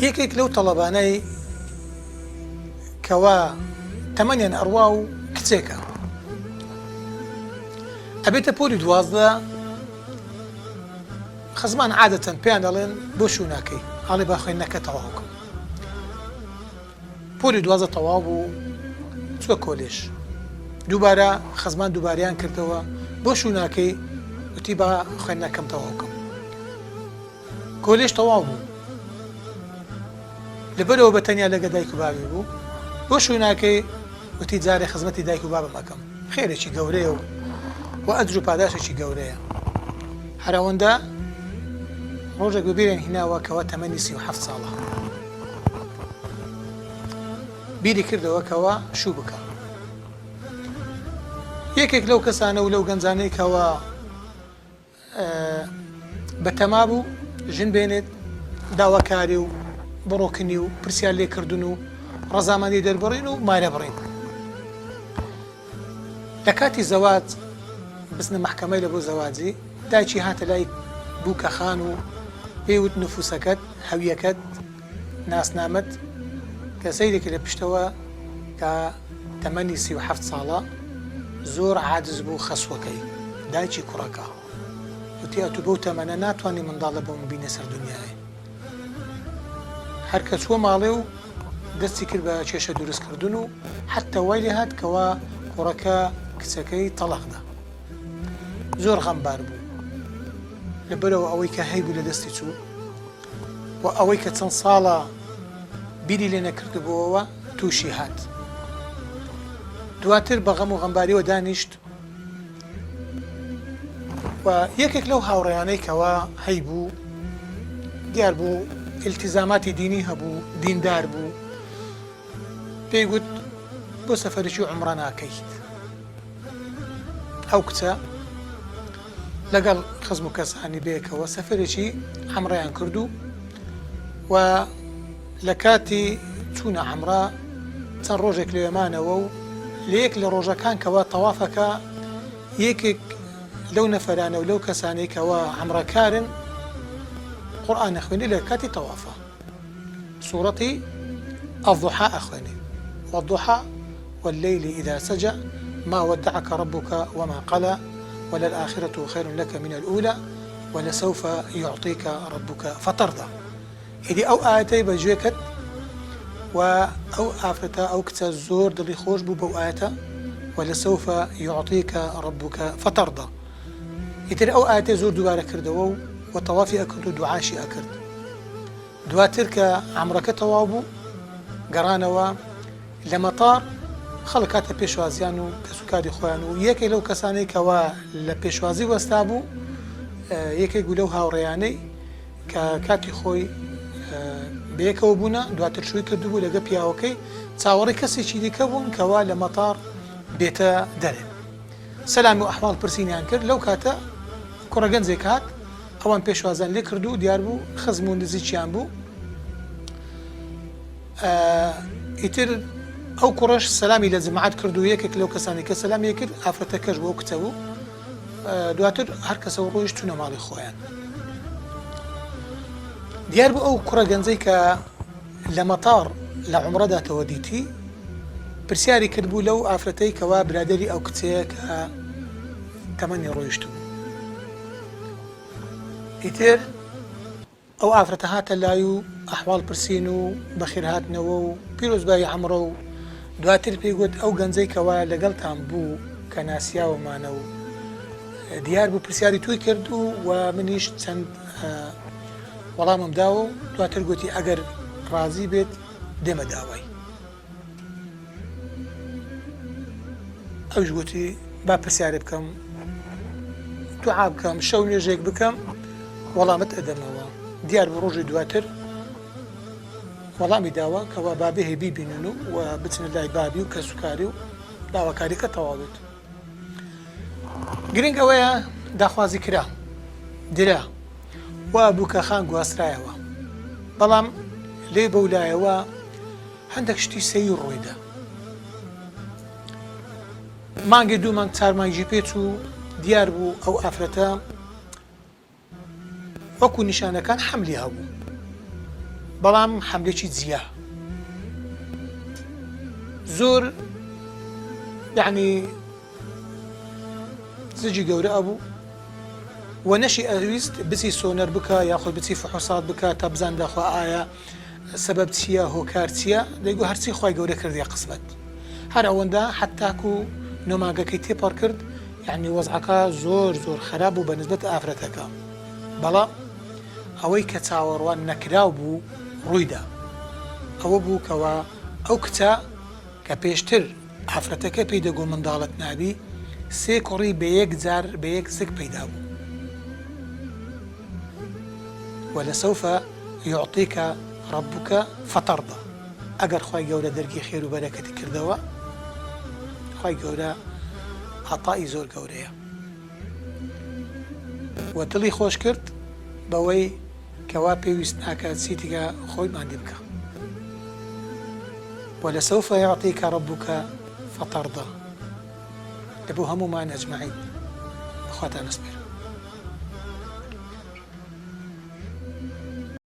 یەکێک لەو تەڵەبانەی کەوا تەمەنیان ئەڕوا و کچێکە ئەبێتە پۆلی 12 خزمان عادەتەن پێیان دەڵێن بۆ شووناکەی هەڵێ با خوێندنەکە تەواو بکەم. پۆلی 12 تەواو بوو چووە کۆلێژ. دووبارە خزمان دووباریان کردەوە بۆ شووناکەی وتی با خوێندنەکەم تەواو بکەم. کۆلێژ تەواو بوو لەبەرەوە بە تەنیا لەگە دایک و باوی بوو. بۆ شووناکەی وتی جارێ خزمەتی دایک و بابم ئەکەم. خێرێکی گەورەیە و ئەجر و پاداشێکی گەورەیە. هەر ئەوەندە ڕۆژێک ببیرێن هیناوە کەوا تەمەنی 37 ساڵە. بیری کردەوە کەوا شوو بکە. یەکێک لەو کەسانە و لەو گەنجانەی کەوا بەتەما بوو ژن بێنێت داواکاری و بڕۆکنی و پرسیار لێکردن و ڕەزامەندی دەربڕین و مارە بڕین. لە کاتی زەواج بزنە محکەمەی لە بۆ زەواجی دایکی هاتە لای بووکە خان و پێیوت نفوسەکەت هەویەکەت ناسنامەت کە سەیرێکی لە پشتەوە کە تەمەنی 37 ساڵە زۆر عاجز بوو خەسوەکەی دایکی کوڕەکە وتی ئەتو بەو تەمەنە ناتوانانی منداڵە بۆ ببینە سەر دنیای. هەر کە چووە ماڵێ و دەستی کرد بە کێشە دروستکردن و حتى وای لێ هات کەوا کوڕەکە کچەکەی تەڵەقدا. زۆر غەمبار بوو لەبەرەوە ئەوەی کە هەیبوو لە دەستی چوو و ئەوەی کە چەند ساڵە بیری لێ نەکردبووەوە تووشی هات. دواتر بە غەم و غەمباریەوە دانیشت و یەکێک لەو هاوڕێیانەی کەوا هەیبوو دیار بوو التیزاماتی دینی هەبوو دیندار بوو پێی گوت بۆ سەفەرێکی عومرە ناکەیت. ئەو کچە لەگەڵ خزم و کەسانی بەیەکەوە سەفەرێکی عومرەیان کردو و لە کاتی چوونە عومرە چەند ڕۆژێک لێمانەوە و لە یەک لە ڕۆژەکان کەوا تەوافەکە یەکێک لەو نەفەرانە و لەو کەسانەی کەوا عومرەکارن قورئان ئەخوێنێ لە کاتی تەوافە سوورەتی الضحى ئەخوێنێ والضحى والليل إذا سجى ما ودعك ربك وما قلى وللآخرة خير لك من الأولى ولسوف يعطيك ربك فترضى. إذا أو آياتي بجوكت وأو آفرتا أو كتا الزور دلي خوش بو آياتا ولسوف يعطيك ربك فترضى. إذا أو آياتي زور دوبارة كردو وطوافي أكرد ودعاشي أكرد. دواتر كعمرك توابو قرانوا لمطار خەڵکاتە پێشوازیان و کەسوکاری خۆیان و یەکێک لەو کەسانەی کەوا لە پێشوازی وەستا بوو یەکێک لەو هاوڕێیانەی کە کاتی خۆی بەیەکەوە بوونە دواتر شووی کردبوو لەگە پیاوەکەی چاوەڕی کەسێکی دیکە بوون کەوا لە مەتار بێتە دەرێ. سەلامی و ئەحواڵ پرسییان کرد لەو کاتە کوڕە گەنجێک هات ئەوان پێشوازان لێ کرد و دیار بوو خزم و نزیکیان بوو. ئیتر ئەو کوڕەش سەلامی لە جەماعەت کرد و یەکێک لەو کەسانی کە سەلامی کرد ئافرەتەکەش بۆ کچە بوو. دواتر هەر کەسەوە ڕۆیشت چوونە ماڵی خۆیان. دیار بوو ئەو کوڕە گەنجەی کە لە مەتار لە عومرەداتەوە دیتی پرسیاری کردبوو لەو ئافرەتەی کەوا برادەری ئەو کچەیە کە تەمەنی ڕۆیشت بوو. ئیتر ئەو ئافرەتە هاتە لای و ئەحواڵ پرسین و بەخێر هاتنەوە و پیرۆزبایی عومرە و دواتر پێی گوت ئەو گەنجەی کەوا لەگەڵتان بوو کە ناسیاوەمانە و دیار بوو پرسیاری توی کرد و منیش چەند وەڵامم داوە و دواتر گوتی ئەگەر ڕازی بێت دێمە داوای. ئەوش گوتی با پرسیارێ بکەم دوعا بکەم شەو نوێژێک بکەم وەڵامت ئەدەمەوە. دیار بە ڕۆژی دواتر وەڵامی داوە کەوا بابێ هێ بیبینن و بچنە لای بابی و کەسوکاری و داواکاریکە تەواو بێت. گرنگ ئەوەیە داخوازی کرا درا وا بووکە خان گواسترایەوە بەڵام لێ بەولایەوە هەندێک شتی سەیر ڕوویدا. مانگی دوو مانگ چار مانگی پێچ و دیار بوو ئەو ئافرەتە وەکو نیشانەکان حەملی هەبوو بەڵام حەملێکی جیا زۆر یعنی زجی گەورە ئەبوو و نەشی ئەویست بچی سۆنەر بکە یاخود بچی فحوسات بکە تا بزان داخوا ئایا سەبەب چییە هۆکار چییە دەیگو هەرچی خی گەورە کردی قسمت هەر ئەوەندە حتاکو نۆماگەکەی تێپەڕ کرد یعنی وەزعەکە زۆر زۆر خراپ بوو بەنسبەت ئافرەتەکە بەڵام ئەوەی کە چاوەڕوان نەکراو بوو ڕوویدا ئەوە بوو کەوە ئەو کچە کە پێشتر ئافرەتەکە پێی دەگۆ منداڵت نابی سێ کوڕی بە یەک جار بە یەک زگ پەیدا بوو وەلەسەوف یوعطیکە ڕەبوکە فتەڕدە ئەگەر خی گەورە دەرگی خێر و بەرەکەتی کردەوە خی گەورە عەتای زۆر گەورەیە و دڵی خۆش کرد بەوەی کەوا پێویست ناکات چیتیکە خۆی مادی بکە وەلەسەوف یوعطیکە ڕەبوکە فتەڕدە لەبوو هەمومان ئەجمەعین بەخواتان نەسپێر